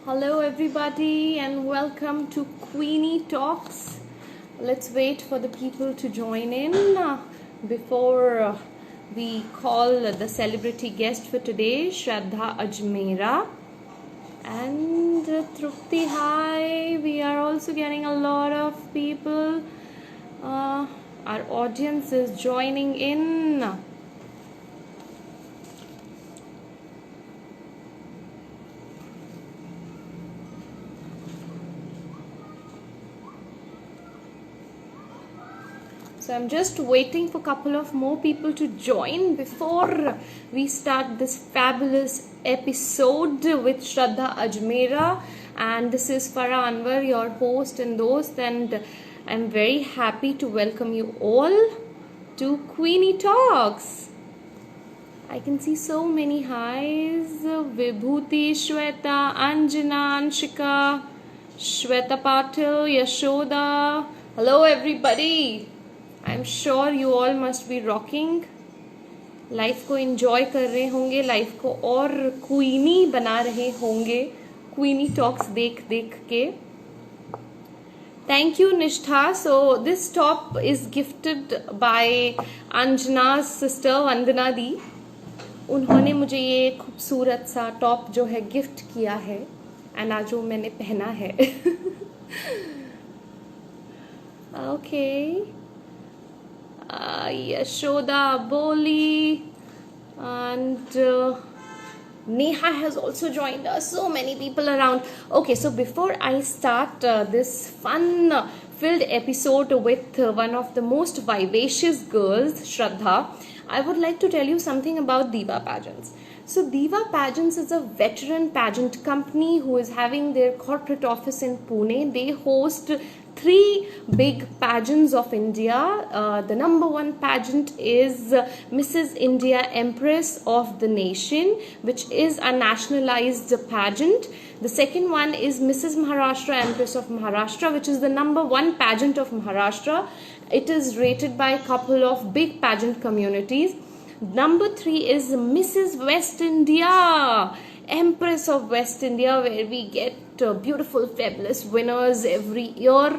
Hello, everybody, and welcome to Queenie Talks. Let's wait for the people to join in before we call the celebrity guest for today, Shraddha Ajmera. And Trupti, hi. We are also getting a lot of people. Our audience is joining in. So I'm just waiting for a couple of more people to join before we start this fabulous episode with Shraddha Ajmera. And this is Farah Anwar, your host and host, and I'm very happy to welcome you all to Queenie Talks. I can see so many highs. Vibhuti, Shweta, Anjana, Anshika, Shweta Patil, Yashoda. Hello everybody. I'm sure you all must be rocking. Life को enjoy कर रहे होंगे, life को और क्वीनी बना रहे होंगे क्वीनी talks देख देख के. Thank you, Nishtha. So this top is gifted by Anjana's sister Vandana Di. उन्होंने मुझे ये खूबसूरत सा टॉप जो है गिफ्ट किया है एंड आज वो मैंने पहना है. Okay. Yashoda Boli and Neha has also joined us. So many people around. Okay, so before I start this fun filled episode with one of the most vivacious girls, Shraddha, I would like to tell you something about Diva Pageants. So Diva Pageants is a veteran pageant company who is having their corporate office in Pune. They host three big pageants of India. The number one pageant is Mrs. India Empress of the Nation, which is a nationalized pageant. The second one is Mrs. Maharashtra Empress of Maharashtra, which is the number one pageant of Maharashtra. It is rated by a couple of big pageant communities. Number three is Mrs. West India, Empress of West India, where we get beautiful, fabulous winners every year.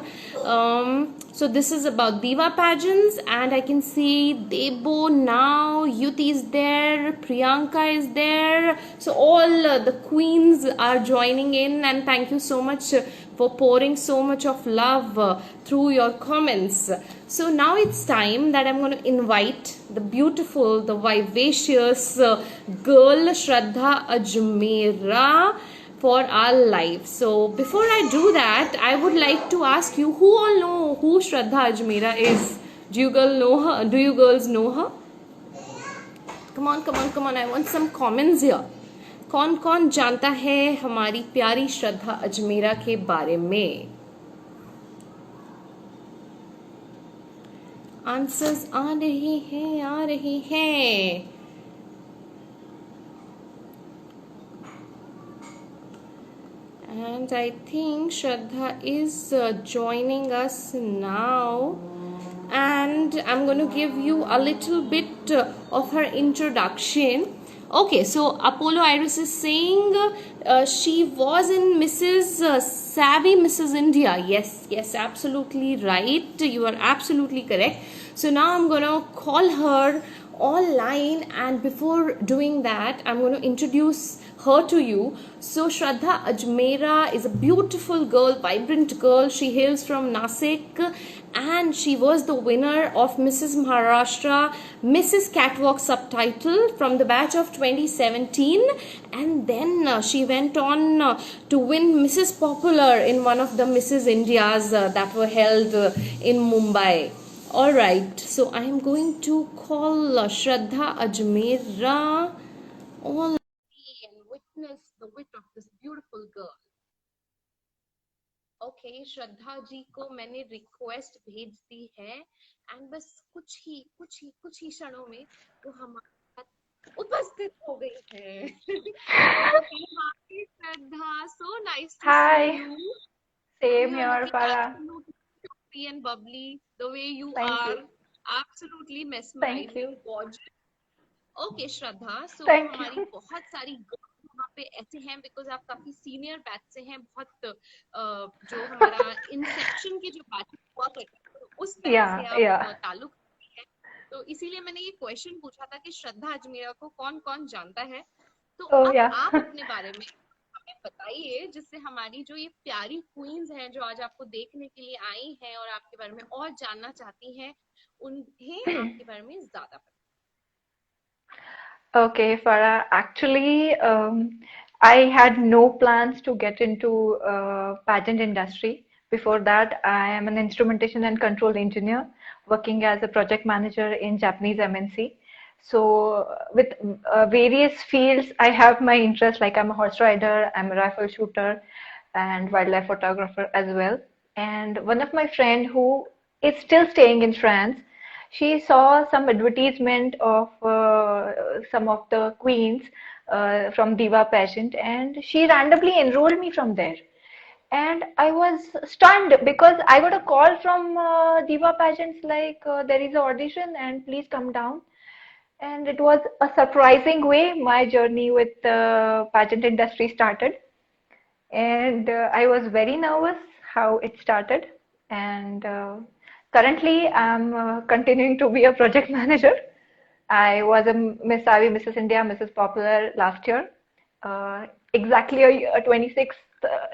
So this is about Diva Pageants, and I can see Debo now, Yuti is there, Priyanka is there. So all the queens are joining in, and thank you so much for pouring so much of love through your comments. So now it's time that I'm going to invite the beautiful, the vivacious girl Shraddha Ajmera for our live. So before I do that, I would like to ask you, who all know who Shraddha Ajmera is? Do you girls know her? Do you girls know her? Come on, come on, come on. I want some comments here. कौन कौन जानता है हमारी प्यारी श्रद्धा अजमेरा के बारे में? Answers आ रहे हैं, आ रहे हैं. And I think Shraddha is joining us now. And I'm going to give you a little bit of her introduction. Okay, so Apollo Iris is saying she was in Mrs. Savvy Mrs. India. Yes, absolutely right. You are absolutely correct. So now I'm going to call her online, and before doing that, I'm going to introduce her to you. So Shraddha Ajmera is a beautiful girl, vibrant girl. She hails from Nasik, and she was the winner of Mrs. Maharashtra Mrs. Catwalk subtitle from the batch of 2017, and then she went on to win Mrs. Popular in one of the Mrs. Indias that were held in Mumbai. Alright, so I am going to call Shraddha Ajmera online and witness the wit of this beautiful girl. Okay, Shraddha ji को मैंने request भेज दी है, and बस कुछ ही क्षणों में तो हमारे साथ उपस्थित हो गई है. Hi Shraddha, so nice to see you. Same here, Farah. And bubbly, the way you Thank are, you. absolutely mesmerizing, gorgeous. Okay, Shraddha, so Thank हमारी you. बहुत सारी girls वहाँ पे ऐसे हैं बिकॉज आप काफी सीनियर बैच से हैं, बहुत जो हमारा इंसेप्शन की जो बैच हुआ करता है तो उस बैच से Yeah, आप yeah. ताल्लुक रखते हैं। तो इसीलिए मैंने ये क्वेश्चन पूछा था कि श्रद्धा अजमेरा को कौन कौन जानता है। तो Oh, अब yeah. आप अपने बारे में हमें बताइए, जिससे हमारी जो ये प्यारी क्वींस हैं जो आज आपको देखने के लिए आई हैं और आपके बारे में और जानना चाहती हैं, उन्हें आपके बारे में ज्यादा पता। Okay, Farah. Actually, I had no plans to get into pageant industry. Before that, I am an instrumentation and control engineer working as a project manager in Japanese MNC. So, with various fields, I have my interest. Like I'm a horse rider, I'm a rifle shooter, and wildlife photographer as well. And one of my friend who is still staying in France, she saw some advertisement of some of the queens from Diva pageant, and she randomly enrolled me from there. And I was stunned because I got a call from Diva pageants like there is an audition and please come down. And it was a surprising way my journey with the pageant industry started. And I was very nervous how it started. And currently, I'm continuing to be a project manager. I was a Miss Savi, Mrs. India, Mrs. Popular last year. Exactly a year, 26th.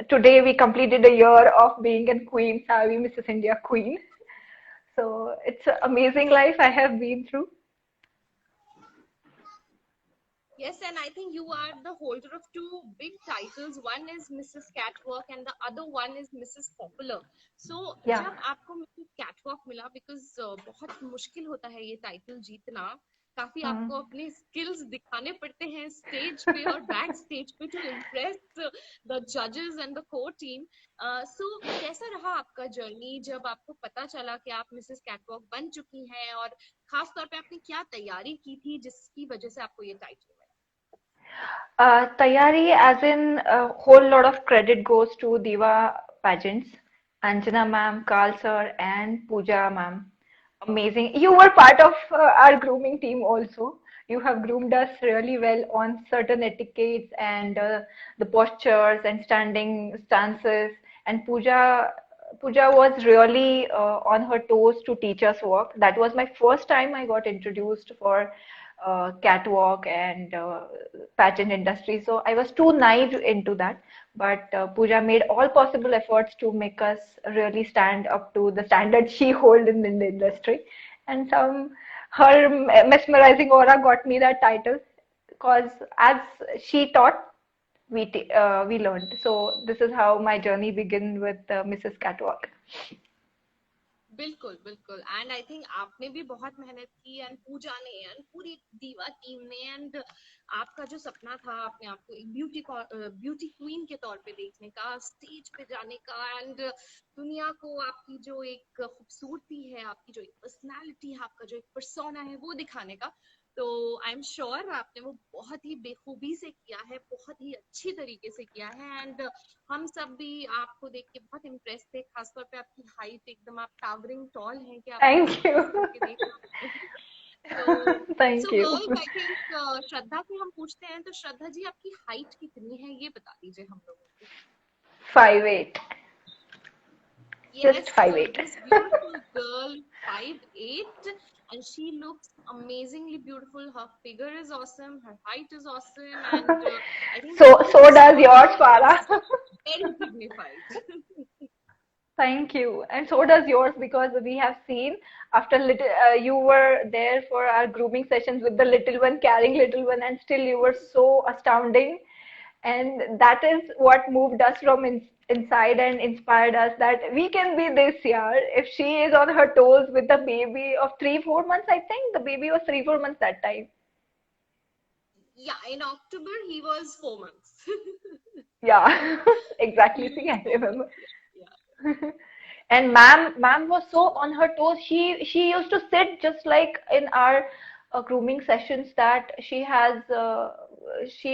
Today, we completed a year of being a Queen, Savi, Mrs. India Queen. So it's an amazing life I have been through. Yes, and I think you are the holder of two big titles. One is Mrs. Catwalk and the other one is Mrs. Popular. So Yeah. जब आपको Mrs. Catwalk मिला, because बहुत मुश्किल होता है ये title जीतना, काफी Hmm. आपको अपने स्किल्स दिखाने पड़ते हैं स्टेज पे और बैक स्टेज पे टू इम्प्रेस द जजेस एंड द कोर टीम। सो कैसा रहा आपका जर्नी जब आपको पता चला कि आप मिसेस कैटवॉक बन चुकी हैं, और खास तौर पे आपने क्या तैयारी की थी जिसकी वजह से आपको ये टाइटल मिला? Tayari, as in a whole lot of credit goes to Diva pageants, Anjana ma'am, Kal sir, and Pooja ma'am. Amazing. You were part of our grooming team also. You have groomed us really well on certain etiquettes and the postures and standing stances. And Pooja was really on her toes to teach us walk. That was my first time I got introduced for catwalk and pageant industry. So I was too naive into that. But Pooja made all possible efforts to make us really stand up to the standard she hold in the industry. And her mesmerizing aura got me that title because as she taught, we learned. So this is how my journey began with Mrs. Catwalk. बिल्कुल बिल्कुल, and I think आपने भी बहुत मेहनत की, and पूजा ने and पूरी दीवा टीम ने, एंड आपका जो सपना था अपने आप को एक ब्यूटी क्वीन के तौर पे देखने का, स्टेज पे जाने का, एंड दुनिया को आपकी जो एक खूबसूरती है, आपकी जो एक पर्सनालिटी है, आपका जो एक पर्सोना है वो दिखाने का। तो आई एम श्योर आपने वो बहुत ही बेखूबी से किया है, बहुत ही अच्छी तरीके से किया है, एंड हम सब भी आपको देख के बहुत इम्प्रेस थे, खासतौर पे आपकी हाइट, एकदम आप टावरिंग टॉल हैं कि आप Thank नीचे देख you. करके देख रहे हैं। तो Thank so you. Girls, I think Shraddha से हम पूछते हैं, तो श्रद्धा जी आपकी हाइट कितनी है ये बता दीजिए हम लोगों को। 5'8". Just Yes, five so eight. this beautiful girl, 5'8", and she looks amazingly beautiful. Her figure is awesome, her height is awesome, and I think her So does yours, personality Farah. is very dignified. Thank you. And so does yours because we have seen after little you were there for our grooming sessions with the little one carrying little one and still you were so astounding. And that is what moved us from inside and inspired us that we can be this year. If she is on her toes with a baby of 3, 4 months, I think the baby was 3, 4 months that time. Yeah, in October he was 4 months. Yeah, exactly. See, I Beautiful. remember. Yeah. And ma'am was so on her toes. She used to sit just like in our grooming sessions that she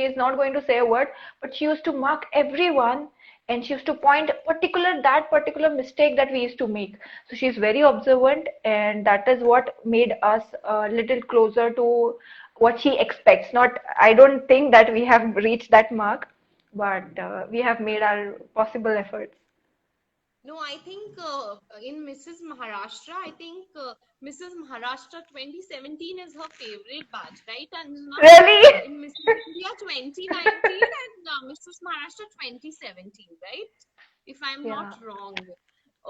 is not going to say a word, but she used to mark everyone and she used to point that particular mistake that we used to make. So she's very observant, and that is what made us a little closer to what she expects. Not, I don't think that we have reached that mark, but we have made our possible efforts. No, I think in Mrs. Maharashtra, I think Mrs. Maharashtra 2017 is her favorite batch, right, Anjana? Really? In Mrs. India 2019 and Mrs. Maharashtra 2017, right? If I'm not Yeah. wrong.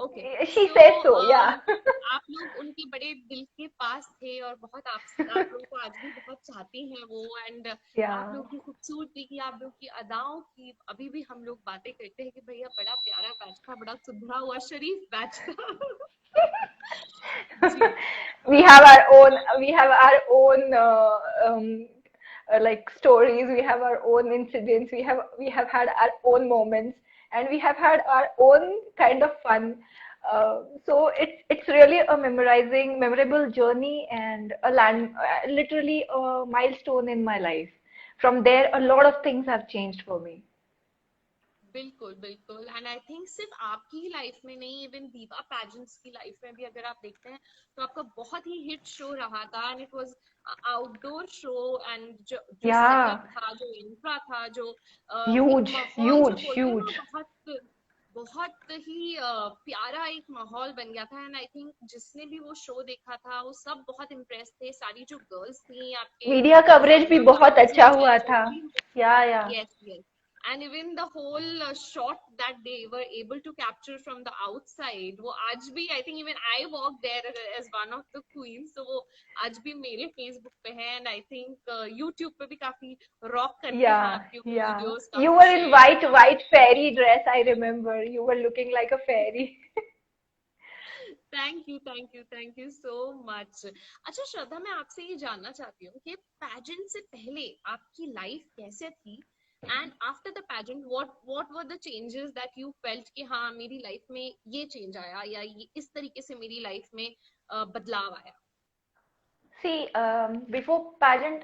Okay, She so says so, yeah. आप लोग उनके बड़े दिल के पास थे और बहुत आप लोगों को आज भी बहुत चाहती हैं वो एंड आप Yeah. लोग की खूबसूरती की आप लोग की अदाओं की अभी भी हम लोग बातें करते हैं कि भैया बड़ा प्यारा बैच था बड़ा सुधरा हुआ शरीफ बैच था जी we have our own like stories. We have our own incidents. We have had our own moments, and we have had our own kind of fun. So it's really a memorable journey and literally a milestone in my life. From there, a lot of things have changed for me. बिल्कुल बिल्कुल and I think सिर्फ आपकी ही life में नहीं even Deepa pageants की life में भी अगर आप देखते हैं तो आपका बहुत ही हिट शो रहा था and it was outdoor show and जो Yeah, सेटअप था जो इंफ्रा था जो एक huge, माहौल जो huge, बोलते हैं ना huge. बहुत बहुत ही प्यारा एक माहौल बन गया था एंड आई थिंक जिसने भी वो शो देखा था वो सब बहुत इम्प्रेस थे सारी जो गर्ल्स थी आपके मीडिया कवरेज भी बहुत अच्छा कजिन्स या हुआ जो था. भी या yes yes and even the whole shot that they were able to capture from the outside वो आज भी I think even I walked there as one of the queens so वो आज भी मेरे Facebook पे है and I think YouTube पे भी काफी rock करते हैं Yeah, आपके वो yeah. videos You काफी were in shared white fairy dress, I remember. You were looking like a fairy. Thank you so much अच्छा श्रद्धा मैं आपसे ये जानना चाहती हूँ कि पैजेंट से पहले आपकी लाइफ कैसे थी and after the pageant what were the changes that you felt कि हाँ मेरी लाइफ में ये चेंज आया या ये इस तरीके से मेरी लाइफ में बदलाव आया See, before pageant,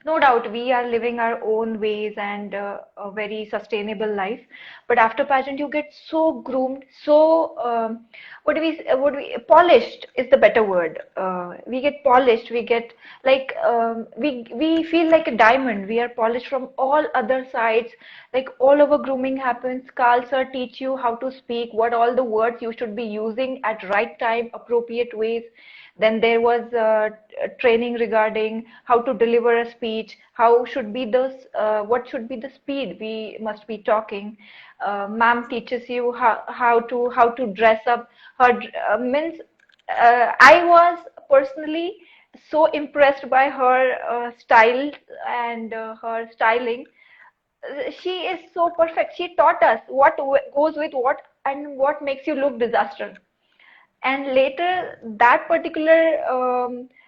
no doubt we are living our own ways and a very sustainable life. But after pageant, you get so groomed, so polished is the better word. We get polished. We get like we feel like a diamond. We are polished from all other sides. Like all over grooming happens. Carl sir teach you how to speak, what all the words you should be using at right time, appropriate ways. Then there was training regarding how to deliver a speech, how should be what should be the speed we must be talking. Ma'am teaches you how to dress up. Her means I was personally so impressed by her style and her styling. She is so perfect. She taught us what goes with what and what makes you look disaster. And later that particular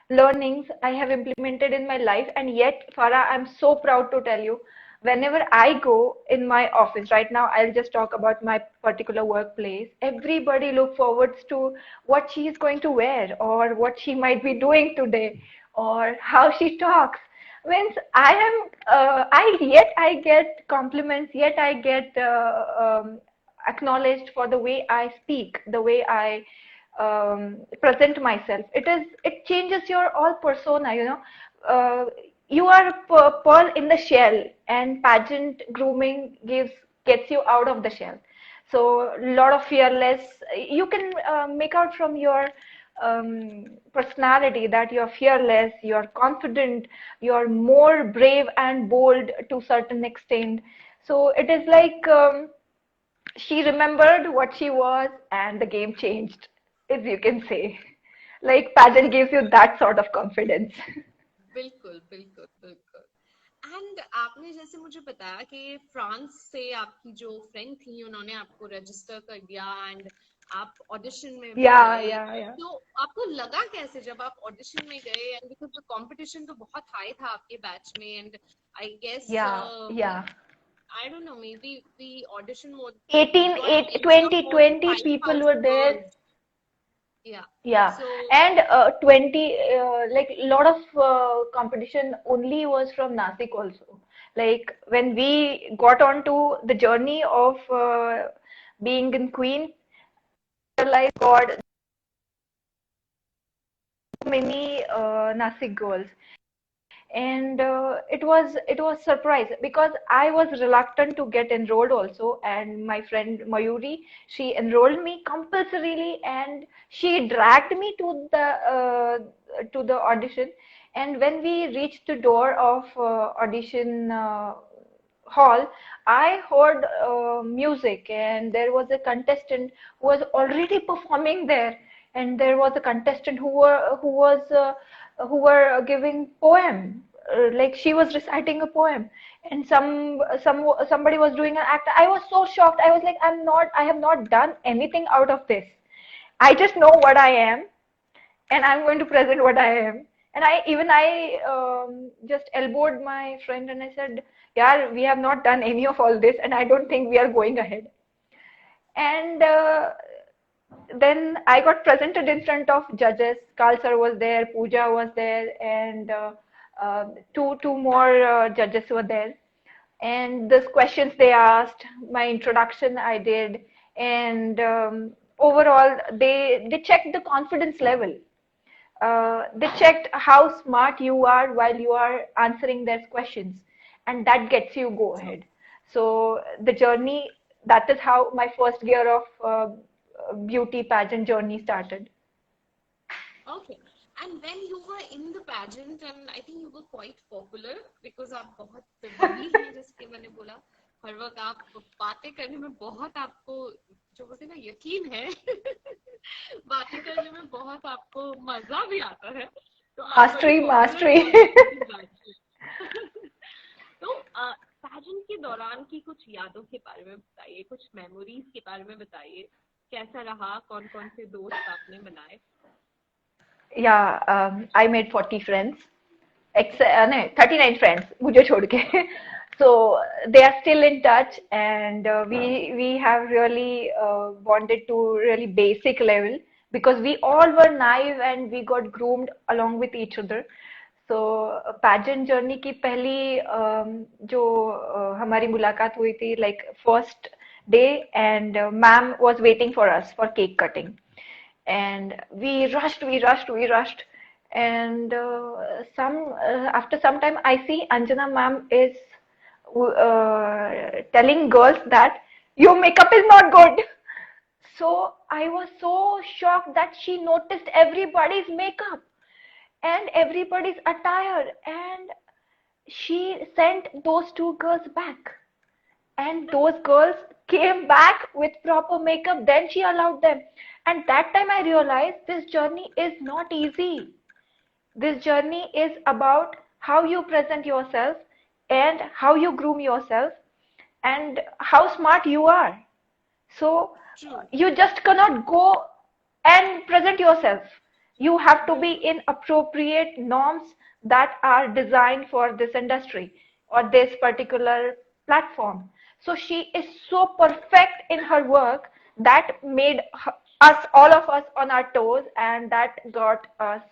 learnings I have implemented in my life. And yet, Farah, I'm so proud to tell you, whenever I go in my office right now, I'll just talk about my particular workplace. Everybody look forwards to what she is going to wear or what she might be doing today or how she talks. Means I am I get compliments, yet I get acknowledged for the way I speak, the way I present myself. It changes your all persona, you know. You are a pearl in the shell, and pageant grooming gets you out of the shell. So a lot of fearless. You can make out from your personality that you're fearless, you're confident, you're more brave and bold to certain extent. So it is like she remembered what she was and the game changed, if you can say. Like pageant gives you that sort of confidence. बिल्कुल बिल्कुल बिल्कुल and आपने जैसे मुझे बताया कि France से आपकी जो फ्रेंड थी उन्होंने आपको रजिस्टर कर दिया एंड आप ऑडिशन में भी Yeah, गए yeah, yeah. तो आपको लगा कैसे जब आप ऑडिशन में गए एंड बिकॉज कंपटीशन तो बहुत हाई था आपके बैच में and I guess Yeah, yeah. I don't know, maybe we audition more. We 18, got 8, entry of 20, more than 20 people were 5,000 there. girls. Yeah. Yeah, So, and 20, like lot of competition only was from Nasik also. Like when we got onto the journey of being in Queen, like God, so many Nasik girls. and it was surprise because I was reluctant to get enrolled also, and my friend Mayuri, she enrolled me compulsorily, and she dragged me to the audition. And when we reached the door of audition hall, I heard music, and there was a contestant who was already performing there, and there was a contestant who were giving poem, like she was reciting a poem, and somebody was doing an act. I was so shocked. I was like, I have not done anything out of this. I just know what I am, and I'm going to present what I am. And I just elbowed my friend and I said, "Yeah, we have not done any of all this, and I don't think we are going ahead." And then I got presented in front of judges. Kal sir was there, Pooja was there, and two more judges were there. And the questions they asked, my introduction I did, and overall they checked the confidence level. They checked how smart you are while you are answering their questions, and that gets you go ahead. So the journey, that is how my first year of beauty pageant journey started. Okay. And when you were in the pageant, and I think you were quite popular because आप बहुत bubbly हैं, जैसे कि मैंने बोला, हर वक्त आप बातें करने में बहुत आपको जो बोलते हैं ना यकीन है बातें करने में बहुत आपको मजा भी आता है, तो आप बड़ी Mastery, पॉपुलर mastery. भी हो इस बात से। तो पैजेंट के दौरान की कुछ यादों के बारे में बताइए, कुछ मेमोरीज के बारे में बताइए, कैसा रहा, कौन कौन से दोस्त आपने बनाए? Yeah, I made 40 friends. No, 39 friends, मुझे छोड़ के. So they are still in touch, and we have really bonded to really basic level because we all were naive and we got groomed along with each other. So pageant journey की पहली जो हमारी मुलाकात हुई थी, like first day, and ma'am was waiting for us for cake cutting, and we rushed, and some after some time I see Anjana ma'am is telling girls that your makeup is not good. So I was so shocked that she noticed everybody's makeup and everybody's attire, and she sent those two girls back, and those girls came back with proper makeup. Then she allowed them, and that time I realized this journey is not easy. This journey is about how you present yourself and how you groom yourself and how smart you are. So True. you just cannot go and present yourself. You have to be in appropriate norms that are designed for this industry or this particular platform. So she is so perfect in her work that made us, all of us, on our toes, and that got us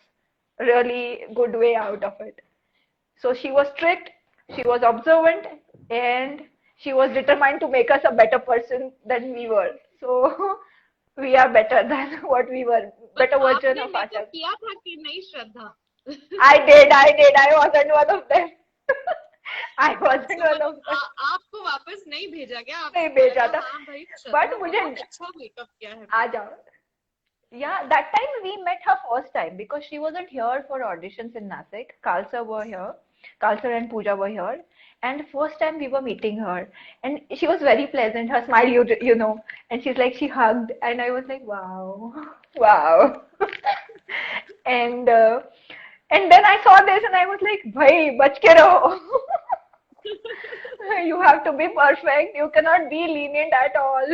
really good way out of it. So she was strict, she was observant, and she was determined to make us a better person than we were. So we are better than what we were, But better version आपने of makeup ourselves. किया था कि नहीं, श्रद्धा? I did. I wasn't one of them. I wasn't So one मतलब of them. आपको वापस नहीं भेजा गया, नहीं आपको बोला भेजा था था. हाँ भाई But श्रद्धा मुझे बहुत अच्छा मेकअप किया है आ तुमने। जाओ. Yeah, that time we met her first time because she wasn't here for auditions in Nashik. Khalsa were here. Khalsa and Pooja were here. And first time we were meeting her. And she was very pleasant. Her smile, you know. And she's like, she hugged. And I was like, wow, wow. And and then I saw this and I was like, bhai, bach ke raho. You have to be perfect. You cannot be lenient at all.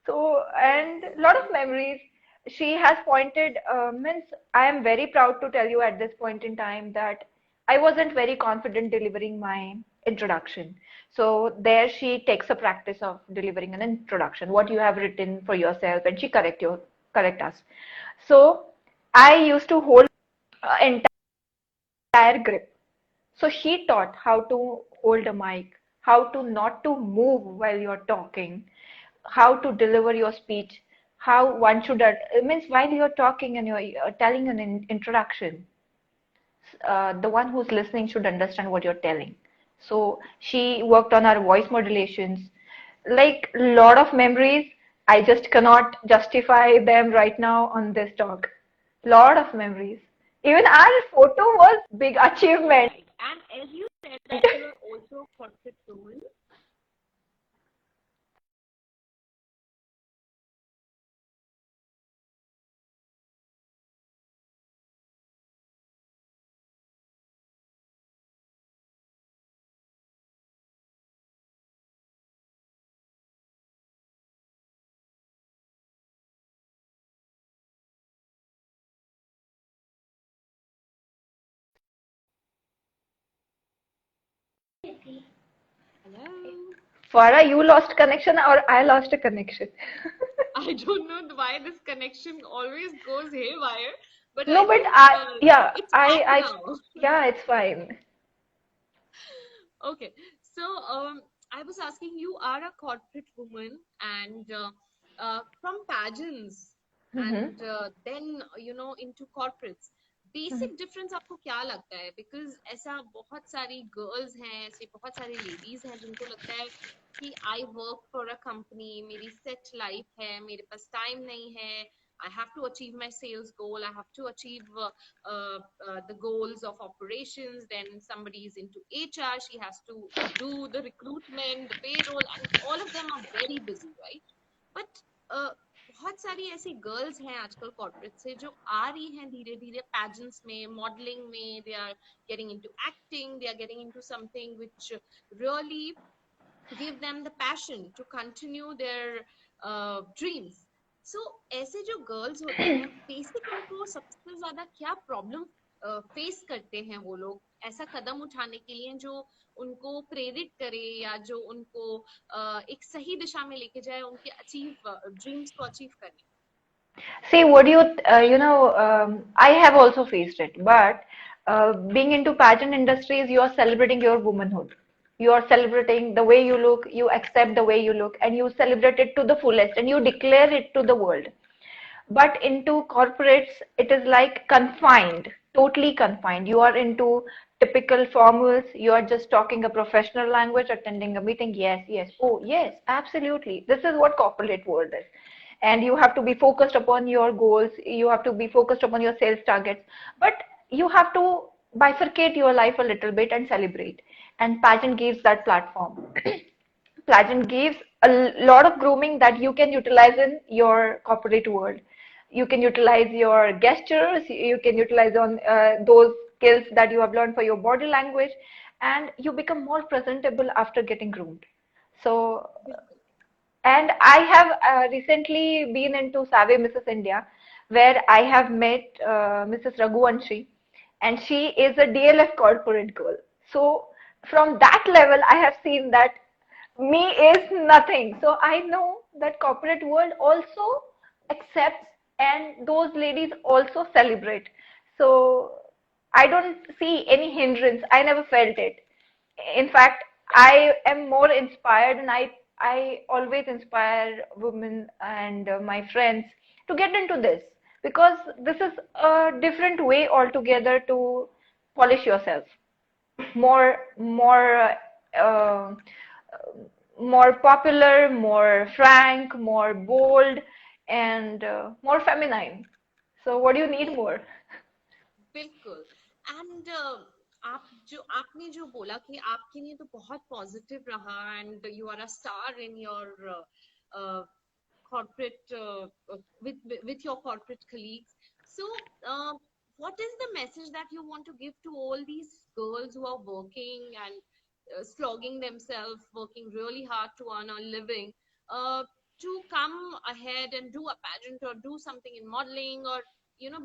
So, and a lot of memories. She has pointed, means I am very proud to tell you at this point in time that I wasn't very confident delivering my introduction. So there she takes a practice of delivering an introduction, what you have written for yourself, and she correct us. So I used to hold entire grip. So she taught how to hold a mic, how to not to move while you're talking, how to deliver your speech, how one should, it means while you're talking and you're telling an introduction. the one who's listening should understand what you're telling. So she worked on our voice modulations, like lot of memories. I just cannot justify them right now on this talk. Lot of memories. Even our photo was big achievement. Right. And as you said that you are also a corporate woman. Hello. Farah, you lost connection or I lost a connection? I don't know why this connection always goes haywire, but I No, but think yeah, it's back now. yeah, it's fine. Okay, so I was asking, you are a corporate woman and from pageants Mm-hmm. and then into corporates. Basic difference आपको क्या लगता है? Because ऐसा बहुत सारी girls हैं, ऐसी बहुत सारी लेडीज हैं जिनको लगता है कि I work for a company, मेरी सेट लाइफ है, मेरे पास टाइम नहीं है, I have to achieve my sales goal. I have to achieve the goals of operations. Then somebody is into HR. She has to do the recruitment, the payroll, and all of them are very busy, right? But बहुत सारी ऐसी girls हैं आजकल corporate से जो आ रही हैं धीरे धीरे पैजेंट्स में, मॉडलिंग में, they are getting into acting, they are getting into something which really give them the passion to continue their dreams. So ऐसे जो गर्ल्स होती हैं, बेसिक उनको सबसे ज्यादा क्या प्रॉब्लम फेस करते हैं वो लोग ऐसा कदम उठाने के लिए जो उनको प्रेरित करे या जो उनको एक सही दिशा में लेके जाए उनके अचीव ड्रीम्स को अचीव करने? See, what do you, I have also faced it, but being into pageant industries, you are celebrating your womanhood. You are celebrating the way you look, you accept the way you look, and you celebrate it to the fullest, and you declare it to the world. But into corporates, it is like confined, totally confined. You are into typical formals. You are just talking a professional language, attending a meeting. Yes, yes. Oh, yes, absolutely. This is what corporate world is. And you have to be focused upon your goals. You have to be focused upon your sales targets. But you have to bifurcate your life a little bit and celebrate. And pageant gives that platform. Pageant gives a lot of grooming that you can utilize in your corporate world. You can utilize your gestures, you can utilize on those skills that you have learned for your body language, and you become more presentable after getting groomed. So, बिल्कुल. and I have recently been into Savvy Mrs. India, where I have met Mrs. Raghuvanshi, and she is a DLF corporate girl. So from that level, I have seen that me is nothing. So I know that corporate world also accepts, and those ladies also celebrate. So I don't see any hindrance. I never felt it. In fact, I am more inspired, and I always inspire women and my friends to get into this, because this is a different way altogether to polish yourself. More uh, more popular, more frank, more bold, and more feminine. So what do you need more? बिल्कुल. And आप जो आपने जो बोला कि आपके लिए तो बहुत पॉजिटिव रहा and you are a star in your corporate with your corporate colleagues. So what is the message that you want to give to all these girls who are working and slogging themselves, working really hard to earn a living, uh, to come ahead and do a pageant or do something in modeling or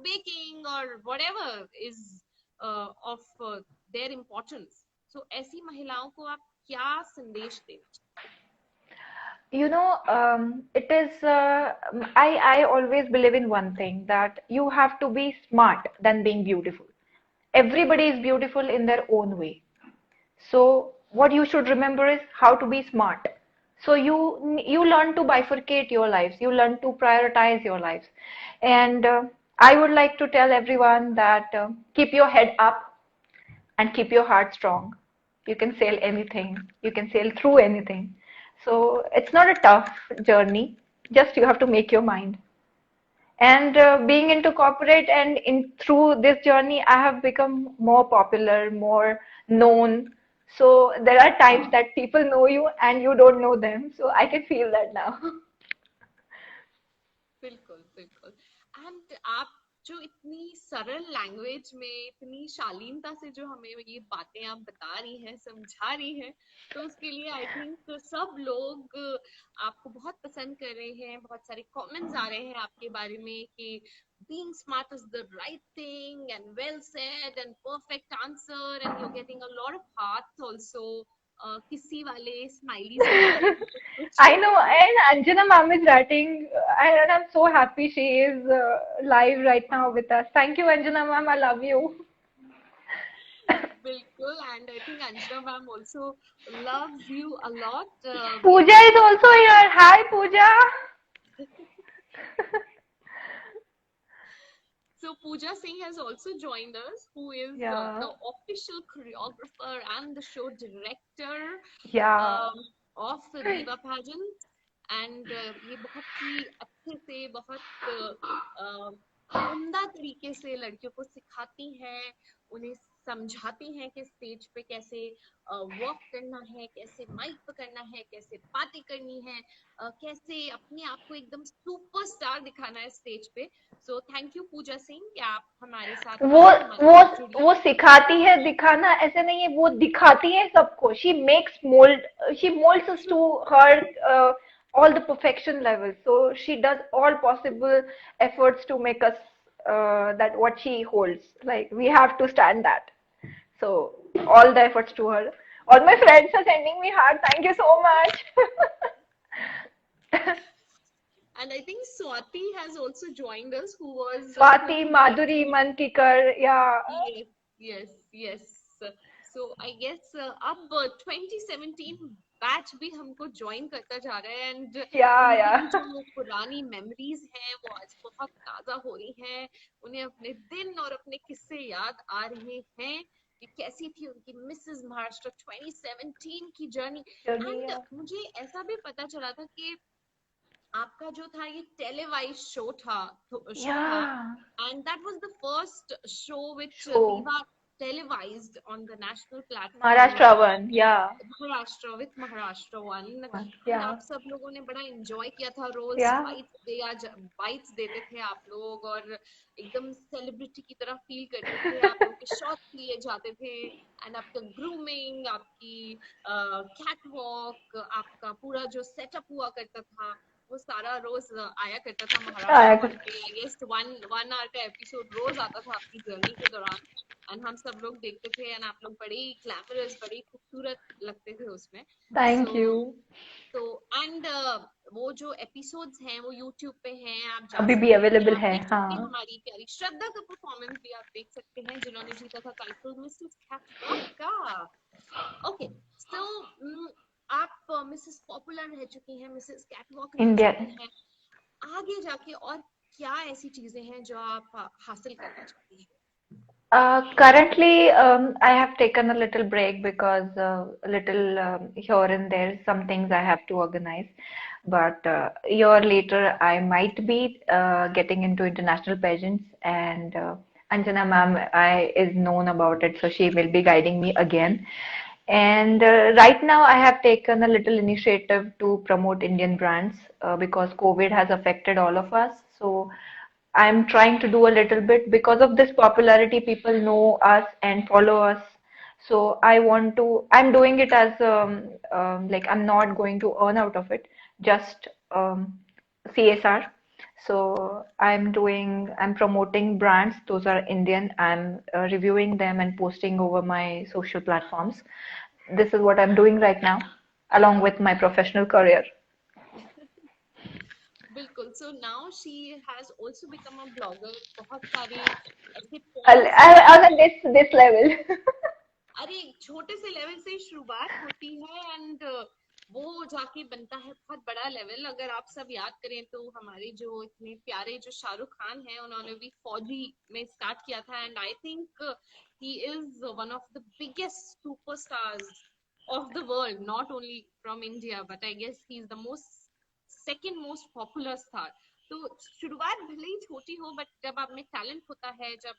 baking or whatever is of their importance? So ऐसी महिलाओं को आप क्या संदेश देना चाहते It is, I always believe in one thing, that you have to be smart than being beautiful. Everybody is beautiful in their own way. So what you should remember is how to be smart. So you learn to bifurcate your lives. You learn to prioritize your lives. And I would like to tell everyone that keep your head up. and keep your heart strong. You can sail anything. You can sail through anything. So it's not a tough journey. Just you have to make your mind. And being into corporate and in through this journey, I have become more popular, more known. So there are times that people know you and you don't know them. So I can feel that now. बिल्कुल बिल्कुल and आप जो इतनी सरल language में इतनी शालीनता से जो हमें ये बातें आप बता रही हैं समझा रही हैं तो उसके लिए आई थिंक सब लोग आपको बहुत पसंद कर रहे हैं बहुत सारे कमेंट्स आ रहे हैं आपके बारे में कि being smart is the right thing and well said and perfect answer and you're getting a lot of hearts also किसी वाले स्माइलीज वाले कुछ कुछ I know, and Anjana ma'am is writing, and I'm so happy she is live right now with us. Thank you, Anjana ma'am. I love you. बिल्कुल and I think Anjana ma'am also loves you a lot we Pooja is both also here. Hi, Pooja. so Pooja Singh has also joined us who is Yeah, the official choreographer and the show director yeah. um, of the Diva pageant and ये बहुत ही अच्छे से बहुत उम्दा तरीके से लड़कियों को सिखाती हैं उन्हें समझाती हैं कि स्टेज पे कैसे वॉक करना है कैसे माइक पकड़ना है कैसे बातें करनी है कैसे अपने आप को एकदम सुपरस्टार दिखाना है स्टेज पे सो थैंक यू पूजा सिंह कि आप हमारे साथ वो आज हमारे वो साथ जुड़ी वो सिखाती है दिखाना ऐसे नहीं है वो दिखाती है सबको she molds us to her all the perfection levels so she does all possible efforts to make us that what she holds like we have to stand that so all the efforts to her all my friends are sending me heart thank you so much. and I think Swati has also joined us who was Swati filming Madhuri Mankikar yeah yes, yes, yes. So I guess अब 2017 batch भी हमको join करता जा रहा है and उनकी भी yeah जो पुरानी मेमोरीज हैं वो आज बहुत ताजा हो रही हैं उन्हें अपने दिन और अपने किस्से याद आ रहे हैं कि कैसी थी उनकी मिसेस महाराष्ट्र 2017 की जर्नी एंड yeah मुझे ऐसा भी पता चला था कि आपका जो था ये टेलीवाइज शो था yeah and that was the first show which show Diva televised on the national platform Maharashtra one, yeah. Maharashtra with Maharashtra one One, and yeah, आप सब लोगों ने बड़ा एंजॉय किया था रोज yeah, बाइट्स देते थे आप लोग और एकदम सेलिब्रिटी की तरह फील करते थे आप लोगों के शॉट्स लिए जाते थे एंड आपका ग्रूमिंग आपकी कैट वॉक आपका पूरा जो सेटअप हुआ करता था वो सारा रोज आया करता था महाराष्ट्र I वन पे I guess one one hour का एपिसोड रोज आता था आपकी जर्नी के दौरान एंड हम सब लोग देखते थे एंड आप लोग बड़े ही ग्लैमरस बड़े ही खूबसूरत लगते थे उसमें thank सो you. तो एंड वो जो एपिसोड्स हैं वो यूट्यूब पे हैं आप जा अभी भी सकते हैं अवेलेबल आप है देख सकते हैं हाँ हमारी प्यारी श्रद्धा का परफॉर्मेंस भी आप देख सकते हैं जिन्होंने जीता था टाइटल मिसेस कैटवॉक का ओके सो आप मिसेस पॉपुलर रह चुकी हैं मिसेस कैटवॉक रह इंडिया चुकी हैं आगे जाके और क्या ऐसी चीजें हैं जो आप हासिल करना चाहती हैं currently, I have taken a little break because a little here and there, some things I have to organize. But a year later, I might be getting into international pageants, and Anjana ma'am I is known about it, so she will be guiding me again. And right now, I have taken a little initiative to promote Indian brands because COVID has affected all of us. So I'm trying to do a little bit because of this popularity. People know us and follow us. So I'm doing it as like I'm not going to earn out of it, just CSR. So I'm promoting brands. Those are Indian. I'm reviewing them and posting over my social platforms. This is what I'm doing right now, along with my professional career. बिल्कुल so now she has also become a blogger बहुत सारे ऐसे I'll, points हैं I'll, I'll this level. अरे छोटे से level से शुरुआत होती है एंड वो जाके बनता है बहुत बड़ा लेवल। अगर आप सब याद करें तो हमारे जो इतने प्यारे जो शाहरुख खान हैं, उन्होंने भी फौजी में स्टार्ट किया था, and I think he is one of the biggest superstars of the world, not only from India, but I guess he's the second most popular star. तो शुरुआत भले ही छोटी हो, बट जब आप में टैलेंट होता है, जब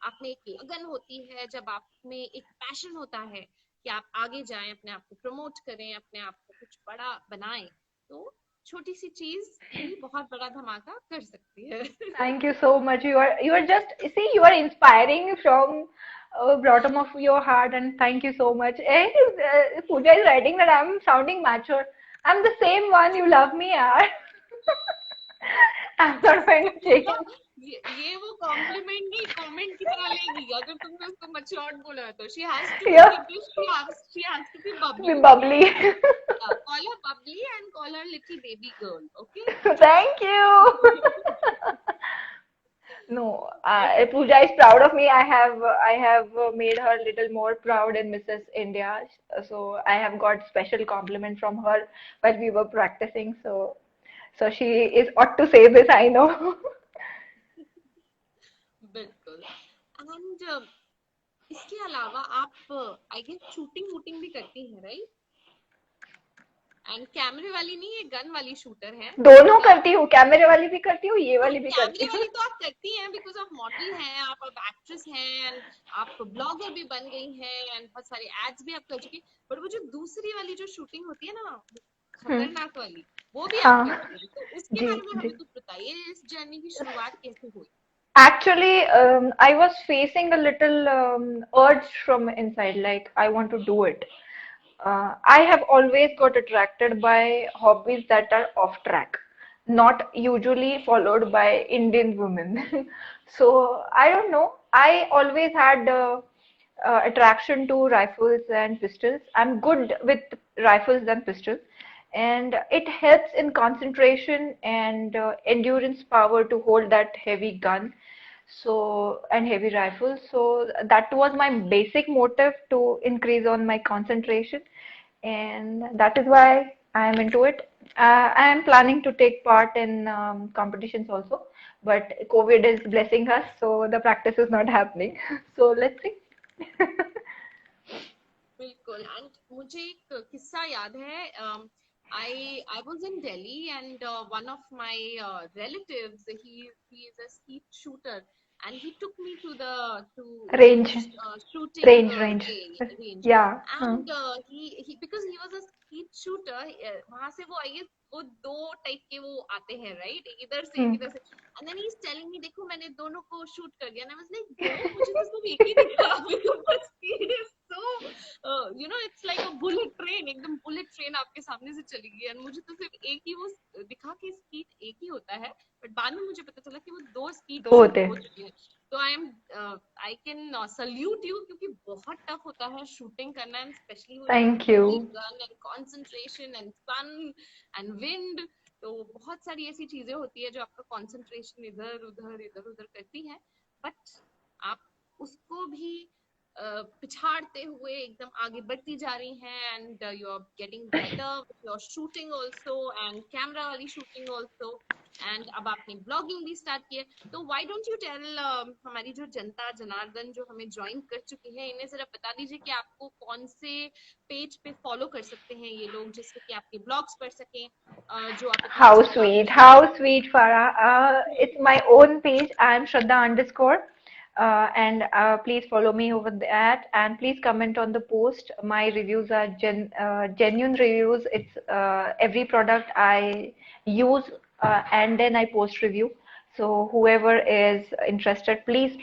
आप में एक लगन होती है, जब आप में एक पैशन होता है कि आप आगे जाएं, अपने आप को प्रमोट करें, अपने आप को कुछ बड़ा बनाएं, तो छोटी सी चीज भी बहुत बड़ा धमाका कर सकती है। Thank you so much. You are just, see, you are inspiring from bottom of your heart, and thank you so much. Pooja is writing that I'm sounding mature. I'm the same one. You love me, yaar. I'm not going to change. ये वो complement नहीं, comment की तरह लेगी अगर तुमने उसको matured बोला तो। She has to Yeah, be, she has to be be bubbly. bubbly. Call her bubbly and call her little baby girl, okay? Thank you. No, Pooja is proud of me. I have made her little more proud in Mrs. India. So I have got special compliment from her while we were practicing. So she is ought to say this, I know. बिल्कुल। And इसके अलावा आप I guess shooting वूटिंग भी करती हैं, right? And कैमरे वाली नहीं, ये गन वाली शूटर है। दोनों करती हूँ, कैमरे वाली भी करती हूँ, ये वाली भी करती कैमरे हूँ। वाली तो आप करती हैं बिकॉज आप मॉडल हैं, आप अब एक्ट्रेस हैं, एंड आप ब्लॉगर भी बन गई हैं, एंड बहुत सारे एड्स भी आप कर चुकी हैं। बट वो जो दूसरी वाली जो शूटिंग होती है ना, हम्म, खतरनाक वाली, वो भी आप हाँ, करती हैं, तो उसके जी बारे में जी। हमें कुछ बताइए, इस जर्नी की शुरुआत कैसे हुई? Actually, I was facing a little urge from inside, like I want to do it. I have always got attracted by hobbies that are off track, not usually followed by Indian women. So I don't know. I always had attraction to rifles and pistols. I'm good with rifles and pistols, and it helps in concentration and endurance power to hold that heavy gun, so and heavy rifle. So that was my basic motive to increase on my concentration, and that is why I am into it. I am planning to take part in competitions also, but COVID is blessing us, so the practice is not happening. So let's see. बिल्कुल। And मुझे एक किस्सा याद है। I was in Delhi, and one of my relatives, he is a skeet shooter, and he took me to the to Range, shooting range. range, Yeah. and he because he was a skeet shooter, वहां से वो आई, वो दो type के वो आते हैं, right? एक इधर से एक Hmm. इधर से, and then he is telling me, देखो मैंने दोनों को शूट कर दिया। एंड आई वाज लाइक, दो? मुझे तो सिर्फ एक ही दिखा। Because speed is so, you know, it's like a bullet train, एकदम बुलेट ट्रेन आपके सामने से चली गई, एंड मुझे तो सिर्फ एक ही वो दिखा कि स्कीट एक ही होता है, बट बाद में मुझे पता चला कि वो दो स्कीट दो शूट होते हो हैं। चुकी है। तो आई कैन सल्यूट यू, क्योंकि बहुत टफ होता है शूटिंग करना, and specially with that Thank heavy you. Gun and concentration and sun and wind. तो बहुत सारी ऐसी चीजें होती है जो आपका कंसंट्रेशन इधर उधर करती है, बट आप उसको भी पिछाड़ते हुए एकदम आगे बढ़ती जा रही हैं, and you are getting better with your shooting also, and camera वाली शूटिंग आल्सो, एंड अब आपने ब्लॉगिंग भी स्टार्ट की है। तो व्हाई डोंट यू टेल हमारी जो जनता जनार्दन जो हमें ज्वाइन कर चुकी है, इन्हें जरा बता दीजिए कि आपको कौन से पेज पे फॉलो कर सकते हैं ये लोग, जिससे कि आपके ब्लॉग्स पढ़ सकें, जो आप इतनी How अच्छी बात sweet, करती how हैं। sweet, Farah. It's my own page. I am Shraddha underscore. And please follow me over that, and please comment on the post. My reviews are genuine reviews. It's every product I use, and then I post review. So whoever is interested, please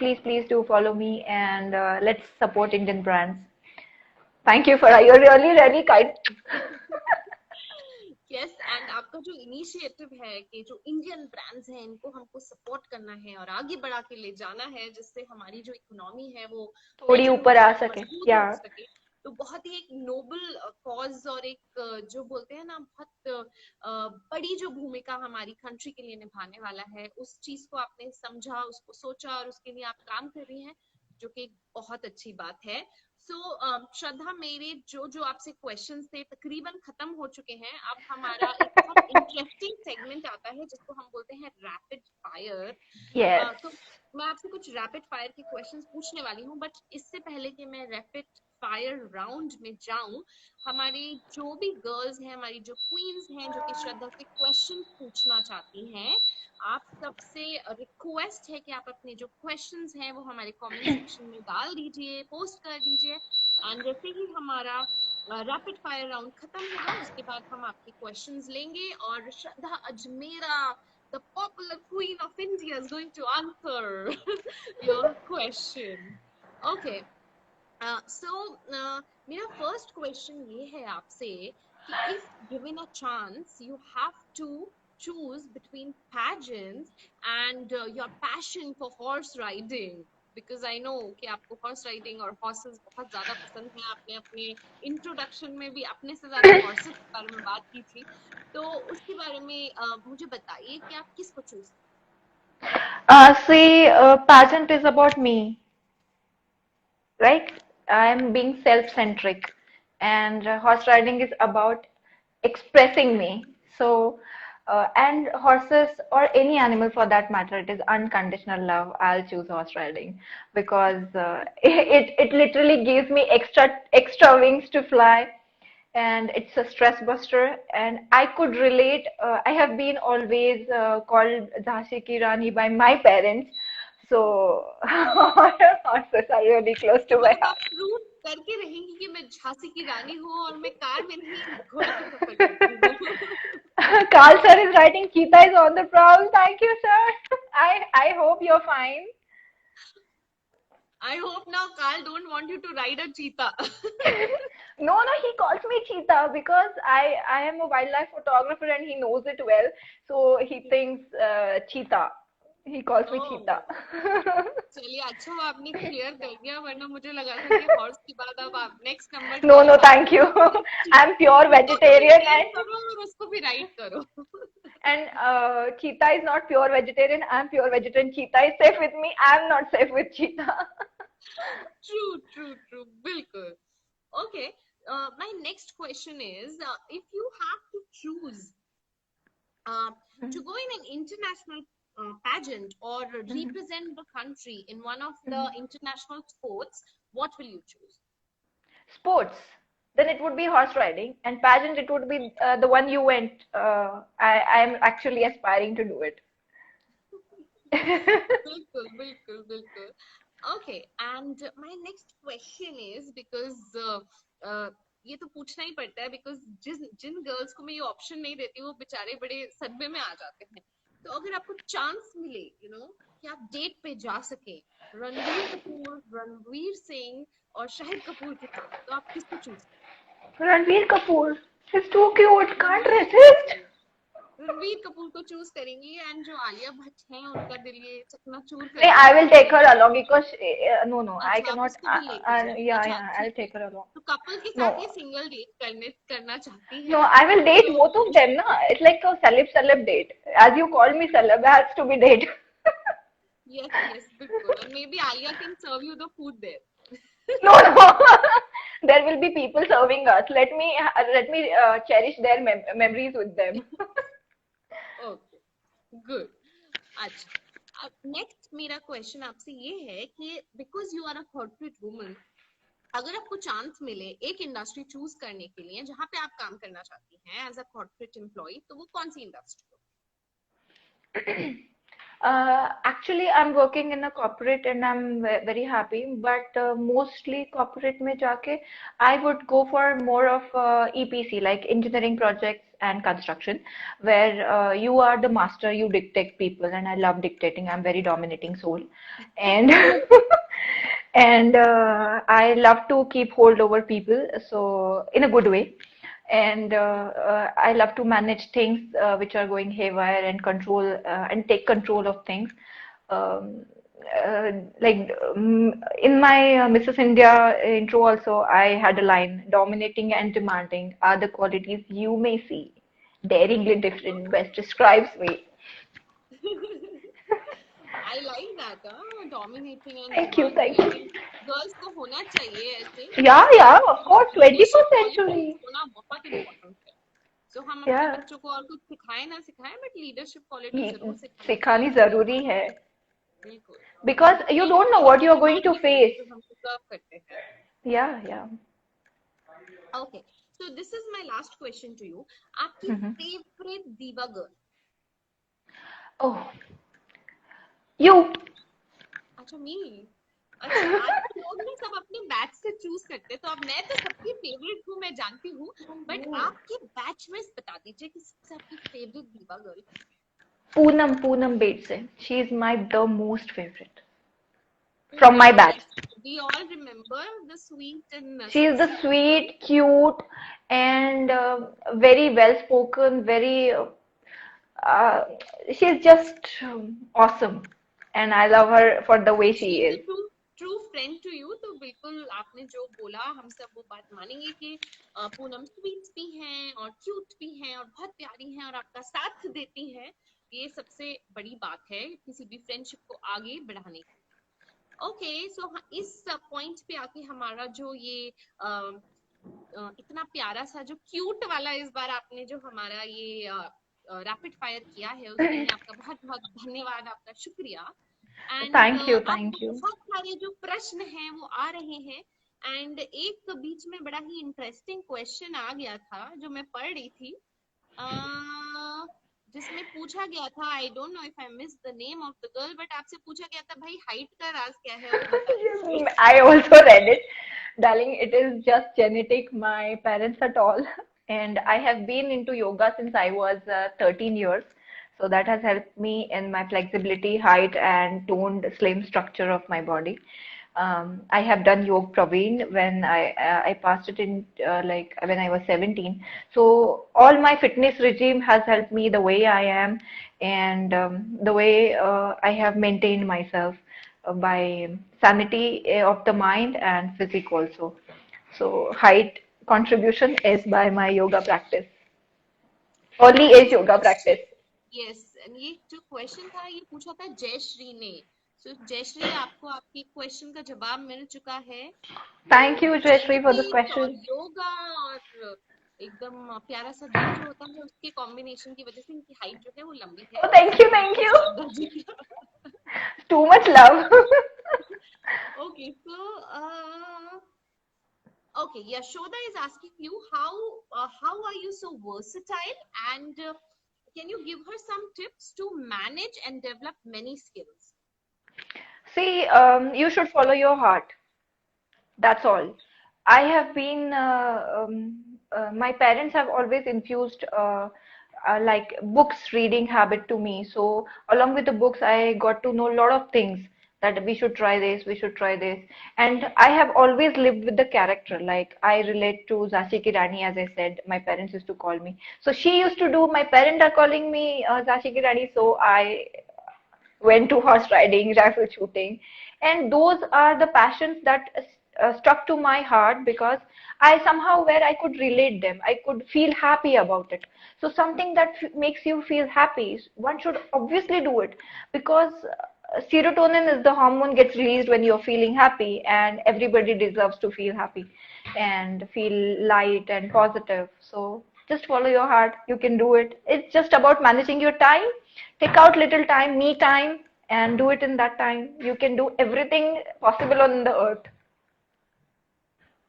do follow me, and let's support Indian brands. Thank you, Farah. You're really kind. Yes, and आपका जो initiative है कि जो Indian brands हैं इनको हमको support करना है और आगे बढ़ा के ले जाना है, जिससे हमारी जो इकोनॉमी है वो थोड़ी बेटर हो ऊपर आ सके, सके, मजबूत या हो सके। तो बहुत ही एक नोबल कॉज, और एक जो बोलते हैं ना, बहुत बड़ी जो भूमिका हमारी कंट्री के लिए निभाने वाला है, उस चीज को आपने समझा, उसको सोचा, और उसके लिए आप काम कर रही हैं, जो कि एक बहुत अच्छी बात है। सो श्रद्धा, मेरे जो जो आपसे क्वेश्चंस थे तकरीबन खत्म हो चुके हैं। अब हमारा एक बहुत इंटरेस्टिंग सेगमेंट आता है जिसको हम बोलते हैं रैपिड फायर। Yes. तो मैं आपसे कुछ रैपिड फायर के क्वेश्चंस पूछने वाली हूँ, बट इससे पहले कि मैं रैपिड फायर राउंड में जाऊं, हमारी जो भी गर्ल्स हैं, हमारी जो क्वींस हैं जो कि श्रद्धा से क्वेश्चन पूछना चाहती हैं, आप सबसे रिक्वेस्ट है कि आप अपने जो क्वेश्चंस हैं वो हमारे कमेंट सेक्शन में डाल दीजिए, पोस्ट कर दीजिए। एंड जैसे ही हमारा रैपिड फायर राउंड खत्म होगा उसके बाद हम आपके क्वेश्चंस लेंगे और श्रद्धा Ajmera, the popular queen of India, is going to answer your question. Okay. मेरा फर्स्ट क्वेश्चन ये है आपसे कि if given a chance you have to choose between pageants and your passion for horse riding, because I know कि आपको horse riding और horses बहुत ज्यादा पसंद है। आपने अपने इंट्रोडक्शन में भी अपने से ज्यादा horses के बारे में बात की थी, तो उसके बारे में मुझे बताइए कि आप किसको choose. See, pageant is about me, right? I am being self-centric, and horse riding is about expressing me. So, and horses or any animal for that matter, it is unconditional love. I'll choose horse riding because it literally gives me extra wings to fly, and it's a stress buster. And I could relate. I have been always called Jhansi ki Rani by my parents. So horses are really close to my मतलब आप heart. Prove करके रहेंगी कि मैं झांसी की रानी हूँ और मैं कार में नहीं घोड़े पे सफर करती हूँ। Carl sir is writing Cheetah is on the prowl. Thank you, sir. I hope you're fine. I hope now Carl don't want you to ride a cheetah. No, no, he calls me Cheetah because I am a wildlife photographer and he knows it well. So he thinks Cheetah. He calls me Oh, Cheetah. चलिए अच्छा हुआ आपने clear कर दिया, वरना मुझे लगा था कि हॉर्स के बाद अब आप next number No, choose no, आप thank you. I'm pure चीता को भी vegetarian टेम करो और उसको भी राइड करो। and Cheetah is not pure vegetarian. I'm pure vegetarian. Cheetah is safe with me. I'm not safe with Cheetah. True true true, बिल्कुल। Okay, my next question is if you have to choose uh, to go in an international pageant or represent the country in one of the international sports, what will you choose? Sports, then it would be horse riding, and pageant, it would be the one you went. I am actually aspiring to do it. बिल्कुल बिल्कुल बिल्कुल। Okay, and my next question is because ये तो पूछना ही पड़ता है, because Jin girls को मैं ये ऑप्शन नहीं देती वो बेचारे बड़े सदमे में आ जाते हैं। तो अगर आपको चांस मिले, कि आप डेट पे जा सके रणबीर कपूर, रणवीर सिंह और शाहिद कपूर के साथ, तो आप किसको choose Ranveer Kapoor, he's too cute, can't resist. करेंगे? रणवीर कपूर को चूज करेंगी, एंड जो आलिया भट्ट हैं उनका दिल ये चकनाचूर कर No, दिया I will आपने take her Ranveer along Kapoor. because no, no, I अच्छा, आप cannot. उसको भी लेके जाएंगे, Yeah, अच्छा yeah, I'll ठीक है। take her along. तो कपल के साथ No, ये सिंगल डेट करना चाहती no, हैं, I will date तो both of them. Na, it's like a celeb date. As you call me celeb, it has to be date. Yes yes बिल्कुल, and maybe Alia can serve you the food there. No, no. There will be people serving us. Let me cherish their memories with them. Okay, good. अच्छा, अब next मेरा question आपसे ये है कि because you are a corporate woman, अगर आपको chance मिले एक इंडस्ट्री चूज करने के लिए जहां पे आप काम करना चाहती हैं एज अ कॉर्पोरेट एम्प्लॉय, तो वो कौन सी इंडस्ट्री हो? Actually, I'm working in a corporate and I'm very happy. But mostly corporate में जाके, I would go for more of EPC, like engineering projects and construction, where you are the master, you dictate people, and I love dictating. I'm very dominating soul, and and I love to keep hold over people, so in a good way. And I love to manage things which are going haywire and control and take control of things. Um, in my Mrs. India intro also, I had a line: dominating and demanding are the qualities you may see. Daringly different best describes me. I like that, dominating and Thank you, thank demanding. I you. mean, girls को होना चाहिए ऐसे, Yeah, but yeah, of course, leadership 21st qualities century. होना बहुत important है. So हम अपने Yeah, बच्चों को और कुछ सिखाएं ना सिखाएं, but leadership quality जरूर सिखानी सिखानी चाहिए. जरूरी है, बिल्कुल. because you Then don't know वो what you are going to environment face. जो हम serve करते हैं. Yeah, yeah. Okay, so this is my last question to you. आपकी Mhm. favorite diva girl? Oh, you. अच्छा, मी. अच्छा, आजकल लोग ना सब अपने बैच से चूज करते हैं, तो अब मैं तो सबकी फेवरेट हूँ, मैं जानती हूँ, बट आपके बैच में बता दीजिए कि सबसे आपकी फेवरेट दीवा girl. Poonam Bedse. She is my the most favorite from my Poonam, batch. yes, we all remember the sweet and She is the sexy. sweet, cute, and very well spoken. Very. Uh, she's just awesome, and I love her for the way she she is a is. True friend to you. तो बिल्कुल आपने जो बोला हम सब वो बात मानेंगे कि पूनम स्वीट भी हैं और क्यूट भी हैं और बहुत प्यारी हैं और आपका साथ देती हैं. ये सबसे बड़ी बात है किसी भी फ्रेंडशिप को आगे बढ़ाने की. ओके, सो इस पॉइंट पे आके हमारा जो ये इतना प्यारा सा जो क्यूट वाला इस बार आपने जो हमारा ये रैपिड फायर किया है उसके लिए आपका बहुत बहुत धन्यवाद, आपका शुक्रिया. एंड Thank you, अब thank you. बहुत सारे जो प्रश्न हैं वो आ रहे हैं. एंड एक बीच में बड़ा ही इंटरेस्टिंग क्वेश्चन आ गया था जो मैं पढ़ रही थी, जिसमें पूछा गया था, I don't know if I miss the name of the girl, but आपसे पूछा गया था भाई हाइट का राज क्या है वो बता दीजिए. I also read it. Darling, it is just genetic. My parents are tall, and I have been into yoga since I was 13 years. So that has helped me in my flexibility, height, and toned, slim structure of my body. I have done Yog Praveen when I passed it in like when I was 17. So all my fitness regime has helped me the way I am, and the way I have maintained myself by sanity of the mind and physique also. So height contribution is by my yoga practice. Early and age ये yoga question, practice. Yes, ये जो question था ये पूछा था जयश्री ने. सो जयश्री, आपको आपके क्वेश्चन का जवाब मिल चुका है. तो Thank you, Jayashree, for this genetics और question. योगा और एकदम प्यारा सा दिल जो होता है उसके कॉम्बिनेशन की वजह से इनकी हाइट जो है वो लंबी है. Oh, thank you, thank thank you you. Shraddha ji. Too much love. Okay, so okay, Yashoda is asking you how are you so versatile, and can you give her some tips to manage and develop many skills? See, you should follow your heart. That's all. I have been, my parents have always infused like books reading habit to me. So along with the books, I got to know a lot of things that we should try this, we should try this. And I have always lived with the character. Like I relate to Zashi Ki Rani, as I said, my parents used to call me. So she used to do, my parents are calling me Zashi Ki Rani. So I went to horse riding, rifle shooting, and those are the passions that stuck to my heart because I somehow where I could relate them, I could feel happy about it. So something that makes you feel happy, one should obviously do it because serotonin is the hormone gets released when you're feeling happy, and everybody deserves to feel happy and feel light and positive. So just follow your heart. You can do it. It's just about managing your time. Take out little time, me time, and do it in that time. You can do everything possible on the earth.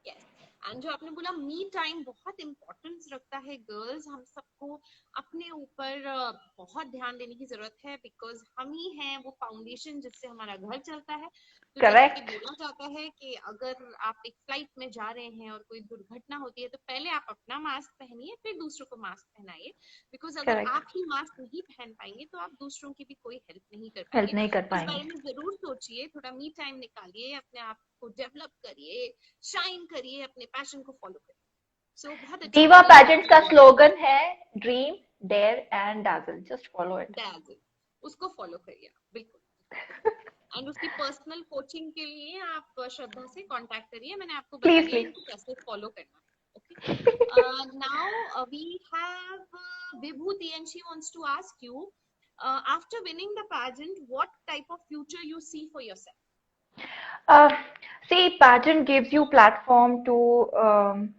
Yes. And जो आपने बोला me time बहुत importance रखता है girls, हम सबको अपने ऊपर बहुत ध्यान देने की जरूरत है, बिकॉज हम ही हैं वो फाउंडेशन जिससे हमारा घर चलता है. तो जैसे कि Correct. बोला जाता है कि अगर आप एक फ्लाइट में जा रहे हैं और कोई दुर्घटना होती है तो पहले आप अपना मास्क पहनिए फिर दूसरों को मास्क पहनाइए, बिकॉज अगर Correct. आप ही मास्क नहीं पहन पाएंगे तो आप दूसरों की भी कोई हेल्प नहीं कर हेल्प पाएंगे. नहीं कर तो इस बारे पाएंगे. में जरूर सोचिए, थोड़ा मी टाइम निकालिए, अपने आप को डेवलप करिए, शाइन करिए, अपने पैशन को फॉलो करिए. सो बहुत अच्छा दीवा लगा ये पैजेंट्स आपने का बोला. स्लोगन है dream dare and dazzle. Just follow it. डैज, उसको फॉलो करिए बिल्कुल. एंड उसकी पर्सनल कोचिंग के लिए आप श्रद्धा से कांटेक्ट करिए, मैंने आपको बता प्लीज दिया प्लीज. इनको कैसे फॉलो करना है. Okay, now we have Vibhuti and she wants to ask you, after winning the pageant, what type of future you see for yourself? Uh, See, pageant gives you platform to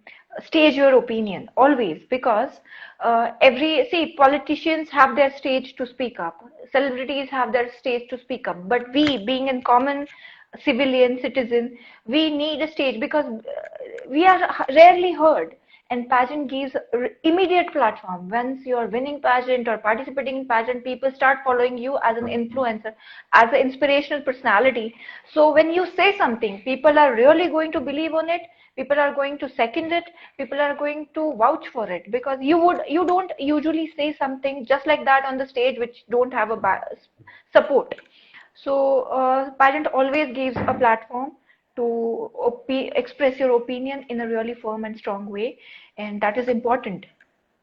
stage your opinion always, because politicians have their stage to speak up, celebrities have their stage to speak up, but we, being in common civilian citizen, we need a stage because we are rarely heard. And pageant gives immediate platform. Once you're winning pageant or participating in pageant, people start following you as an influencer, as an inspirational personality. So when you say something, people are really going to believe on it, people are going to second it, people are going to vouch for it, because you don't usually say something just like that on the stage which don't have a support. So pageant always gives a platform to express your opinion in a really firm and strong way, and that is important.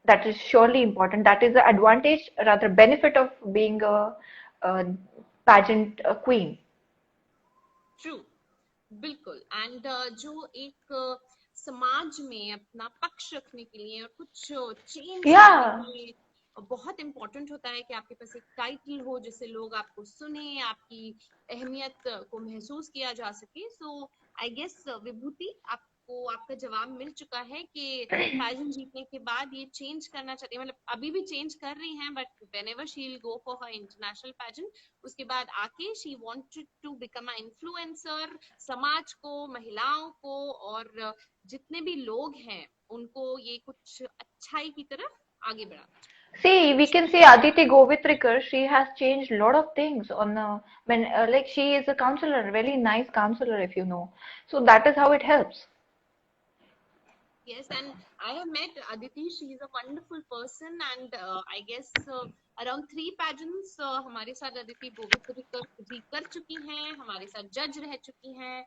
That is surely important. That is the advantage, rather benefit of being a pageant queen. True. बिल्कुल. And जो एक समाज में अपना पक्ष रखने के लिए और कुछ चेंज लाने Yeah. के लिए बहुत इम्पोर्टेंट होता है कि आपके पास एक टाइटल हो जिससे लोग आपको सुने, आपकी अहमियत को महसूस किया जा सके. सो आई गेस विभूति, आपको आपका जवाब मिल चुका है कि पैजेंट जीतने के बाद ये चेंज करना चाहती है, मतलब अभी भी चेंज कर रही हैं, but whenever she will go for her international pageant, उसके बाद आके she wanted to become a influencer, समाज को, महिलाओं को और जितने भी लोग हैं उनको ये कुछ अच्छाई की तरफ आगे बढ़ाना. See, we can say Aditi Govitrikar, she has changed a lot of things on when like she is a counselor, very nice counselor if you know. So that is how it helps. Yes, and I have met Aditi. She is a wonderful person, and I guess around 3 pageants हमारे साथ अदिति गोविंद जी कर चुकी हैं, हमारे साथ जज रह चुकी हैं.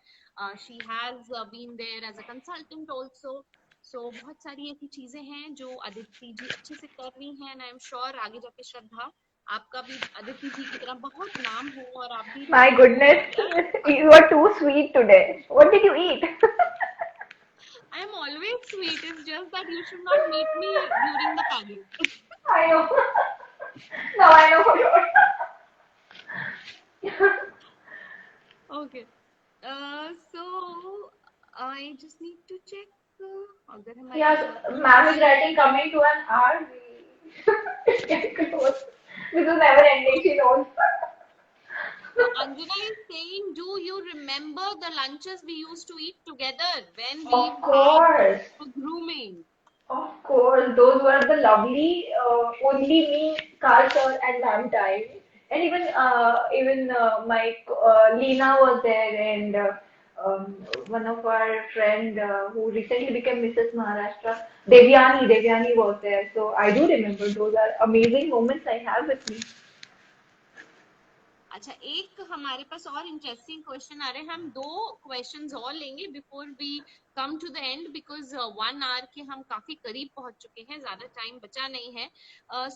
She has been there as a consultant also. So बहुत सारी ऐसी चीजें हैं जो अदिति जी अच्छे से कर रही हैं, and I am sure आगे जाके श्रद्धा आपका भी अदिति जी की तरह बहुत नाम हो और आप भी My goodness, you are too sweet today. What did you eat? I am always sweet. It's just that you should not meet me during the pageant. I know. Now I know for sure. Okay. So I just need to check अगर हमारे Yes, पास और कोई ma'am is question. writing coming to an hour. We get close. This is never ending, she knows. So Anjana is saying, do you remember the lunches we used to eat together when we Of had course. grooming? Of course, those were the lovely only me, Karthar and ma'am time. And even my Leena was there, and um, one of our friend who recently became Mrs. Maharashtra, Devyani was there. So I do remember those are amazing moments I have with me. अच्छा, एक हमारे पास और interesting question आ रहे हैं. हम 2 questions और लेंगे before we come to the end, because 1 hour के हम काफी करीब पहुंच चुके हैं, ज्यादा टाइम बचा नहीं है.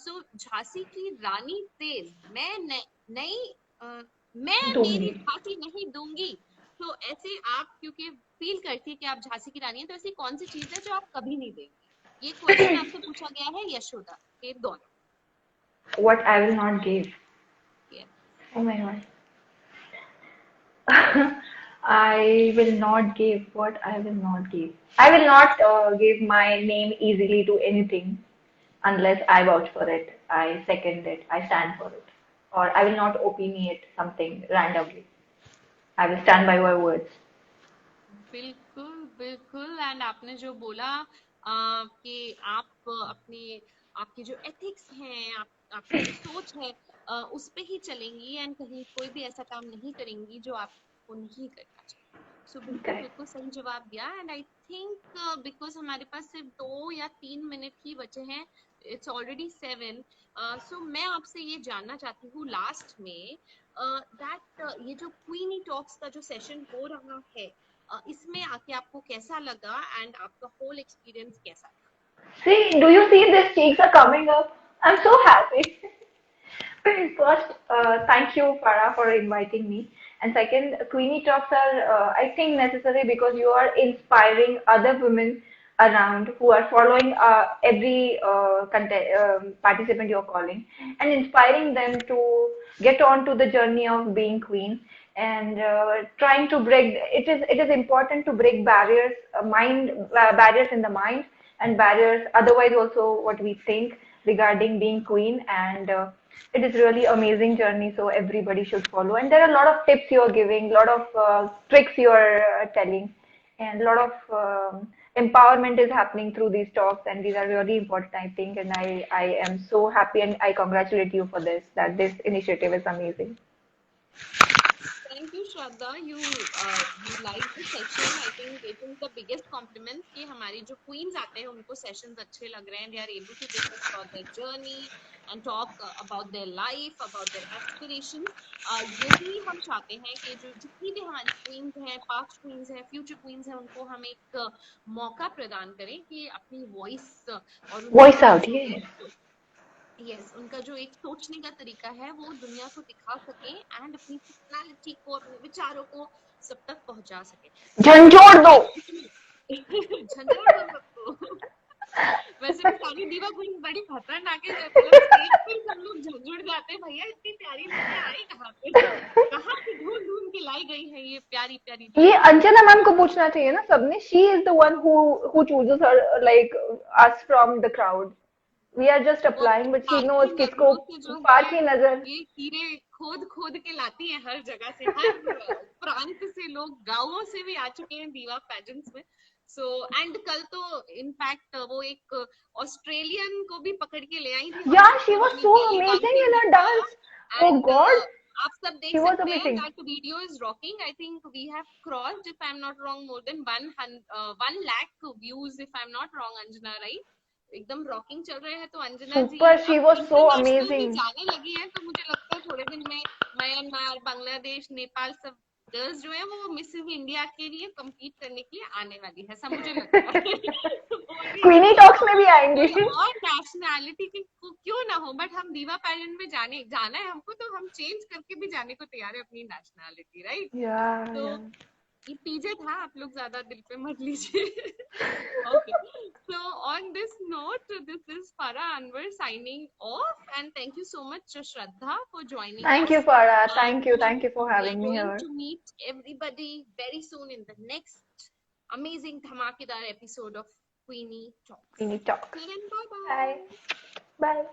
सो झांसी की रानी तेज, नहीं मैं दूंगी. मेरी झांसी नहीं दूंगी. तो ऐसे आप क्योंकि फील करती है कि आप झांसी की रानी है, तो ऐसी कौन सी चीज है जो आप कभी नहीं देंगे? ये क्वेश्चन आपसे पूछा गया है यशोदा के द्वारा. What I will not give. Yes. Oh my God. I will not give what I will not give. I will not give my name easily to anything unless I vouch for it, I second it, I stand for it. Or I will not opinionate something randomly. I will stand by my words. बिल्कुल बिल्कुल. And आपने जो बोला कि आप अपने आपकी जो एथिक्स हैं, आपकी जो सोच है उस पे ही चलेंगी, एंड कहीं कोई भी ऐसा काम नहीं करेंगी जो आपको नहीं करना चाहिए. सो बिल्कुल Correct. बिल्कुल सही जवाब दिया. एंड आई थिंक बिकॉज हमारे पास सिर्फ 2 या 3 मिनट ही बचे हैं, इट्स ऑलरेडी 7. सो मैं आपसे ये जानना चाहती हूँ लास्ट में दैट ये जो क्वीनी टॉक्स का जो सेशन हो रहा है, इसमें आके आपको कैसा लगा एंड आपका होल एक्सपीरियंस कैसा था? See, do you see these cheeks are coming up? I'm so happy. First, thank you, Farah, for inviting me. And second, Queenie talks are, I think, necessary because you are inspiring other women around who are following every participant you're calling, and inspiring them to get on to the journey of being queen, and trying to break it is important to break barriers, barriers in the mind, and barriers otherwise also what we think regarding being queen. And it is really amazing journey, so everybody should follow. And there are a lot of tips you're giving, a lot of tricks you're telling, and a lot of empowerment is happening through these talks, and these are really important, I think. And I am so happy, and I congratulate you for this, that this initiative is amazing. Thank you, Shraddha. You like the session. I think it is the biggest compliment कि हमारी जो queens आते हैं उनको sessions अच्छे लग रहे हैं. They are able to discuss about their journey and talk about their life, about their aspirations. यही हम चाहते हैं कि जो जितनी भी हमारी queens हैं, past queens हैं, future queens हैं, उनको हम एक मौका प्रदान करें कि अपनी voice और Voice उनका out, जो yes. एक यस उनका जो एक सोचने का तरीका है वो दुनिया को दिखा सके एंड अपनी पर्सनालिटी को अपने विचारों को सब तक पहुंचा सके. झंझोड़ दो. झंझोड़ दो सबको. वैसे भी सारी दीवा क्वीन बड़ी खतरनाक है. जब मतलब स्टेज पे सब लोग झंझोड़ जाते हैं, भैया इतनी प्यारी लड़कियां आई कहाँ पे, कहाँ से ढूंढ ढूंढ के लाई गई है ये प्यारी प्यारी ये लड़कियां. अंजना मैम को पूछना चाहिए ना सबने. She is the one who chooses her, like us from the crowd. We are just वो applying, but she Parkhi knows किसको नजरों से जो है पारखी नजर. ये हीरे खोद खोद के लाती है हर जगह से, हर प्रांत से लोग गांवों से भी आ चुके हैं दीवा पेजेंट्स में. सो एंड कल तो इनफैक्ट वो एक ऑस्ट्रेलियन को भी पकड़ के ले आई थी Yeah, हमारी she was उन्होंने so belly amazing dancing in her दिखाया. dance. Oh एंड God, आप सब she देख was सकते हैं amazing. That video is rocking. I think we have crossed if I am not wrong more than 1 lakh views if I am not wrong. Anjana right, एकदम rocking चल रहे हैं. तो अंजना जी Super, she अब was so इंटरनेशनल भी amazing. जाने लगी है, तो मुझे लगता है थोड़े दिन में म्यांमार, बांग्लादेश, नेपाल सब गर्ल्स जो है वो मिसेस इंडिया के लिए compete करने के लिए आने वाली है, ऐसा मुझे लगता है. बोल रही है Queenie कि Talks में भी आएंगी. कोई और नेशनैलिटी की क्यों ना हो, बट हम दीवा पैजेंट में जाना है हमको, तो हम चेंज करके भी जाने को तैयार है अपनी नेशनैलिटी, राइट. Yeah, तो yeah. ये पीजे था, आप लोग ज्यादा दिल पे मत लीजिए. Okay, so on this note, this is Farah Anwar signing off, and thank you so much, Shraddha, for joining Thank us. you, Farah. And Thank you for we are having me going here. to meet everybody very soon in the next amazing dhamakedar episode of Queenie Talks. Queenie Talks. Till then, bye bye. Bye. Bye.